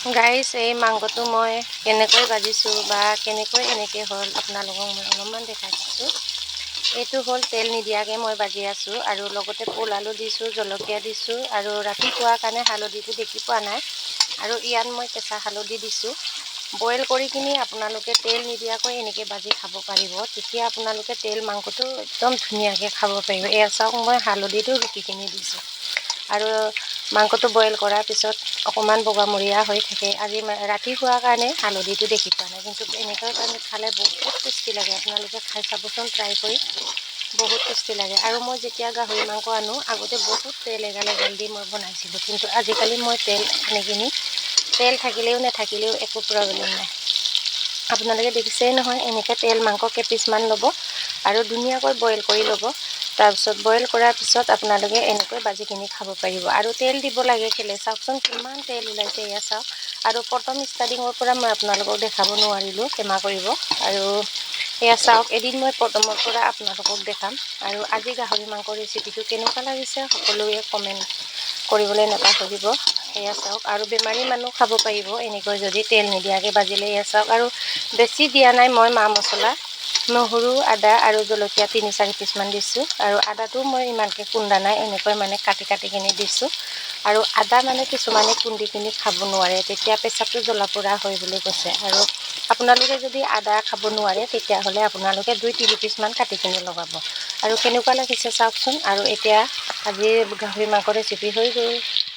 গাইছ এই মাংসটো মই কেনেকৈ ভাজিছোঁ বা কেনেকৈ এনেকৈ হ'ল আপোনালোকক মই অলপমান দেখাই দিছোঁ। এইটো হ'ল তেল নিদিয়াকৈ মই ভাজি আছোঁ আৰু লগতে পোল আলু দিছোঁ, জলকীয়া দিছোঁ আৰু ৰাতিপুৱাৰ কাৰণে হালধিটো দেখি পোৱা নাই আৰু ইয়াত মই কেঁচা হালধি দিছোঁ। বইল কৰি কিনি আপোনালোকে তেল নিদিয়াকৈ এনেকৈ ভাজি খাব পাৰিব। তেতিয়া আপোনালোকে তেল মাংসটো একদম ধুনীয়াকৈ খাব পাৰিব। এয়া চাওক মই হালধিটো ৰুকি কিনি দিছোঁ আৰু মাংসটো বইল কৰাৰ পিছত অকণমান বগামৰীয়া হৈ থাকে। আজি ৰাতি হোৱাৰ কাৰণে হালধিটো দেখি পোৱা নাই, কিন্তু এনেকৈ খালে বহুত টেষ্টি লাগে। আপোনালোকে খাই চাবচোন, ট্ৰাই কৰি, বহুত টেষ্টি লাগে। আৰু মই যেতিয়া গাহৰি মাংস আনো আগতে বহুত তেল এগাল দি মই বনাইছিলোঁ, কিন্তু আজিকালি মই তেল আনি কিনি তেল থাকিলেও নাথাকিলেও একো প্ৰব্লেম নাই। আপোনালোকে দেখিছেই নহয়, এনেকৈ তেল মাংস কেইপিচমান ল'ব আৰু ধুনীয়াকৈ বইল কৰি ল'ব। তাৰপিছত বইল কৰাৰ পিছত আপোনালোকে এনেকৈ ভাজিখিনি খাব পাৰিব। আৰু তেল দিব লাগে কেলৈ চাওকচোন, কিমান তেল ওলাইছে এয়া চাওক। আৰু প্ৰথম ষ্টাৰ্টিঙৰ পৰা মই আপোনালোকক দেখাব নোৱাৰিলোঁ, ক্ষমা কৰিব। আৰু এয়া চাওক, এদিন মই প্ৰথমৰ পৰা আপোনালোকক দেখাম। আৰু আজি গাহৰি মাংস ৰেচিপিটো কেনেকুৱা লাগিছে সকলোৱে কমেণ্ট কৰিবলৈ নাপাহৰিব। এয়া চাওক, আৰু বেমাৰী মানুহ খাব পাৰিব এনেকৈ যদি তেল নিদিয়াকৈ ভাজিলে। এয়া চাওক, আৰু বেছি দিয়া নাই মই মা মছলা, নহৰু, আদা আৰু জলকীয়া ৩-৪ পিচমান দিছোঁ। আৰু আদাটো মই ইমানকৈ খুন্দা নাই, এনেকৈ মানে কাটি কিনি দিছোঁ। আৰু আদা মানে কিছুমানে খুন্দি কিনি খাব নোৱাৰে, তেতিয়া পেচাবটো জ্বলা পোৰা হয় বুলি কৈছে। আৰু আপোনালোকে যদি আদা খাব নোৱাৰে তেতিয়াহ'লে আপোনালোকে 2-3 পিচমান কাটি কিনি লগাব। আৰু কেনেকুৱা লাগিছে চাওকচোন। আৰু এতিয়া আজি গাহৰি মাংস ৰেচিপি হৈ গ'ল।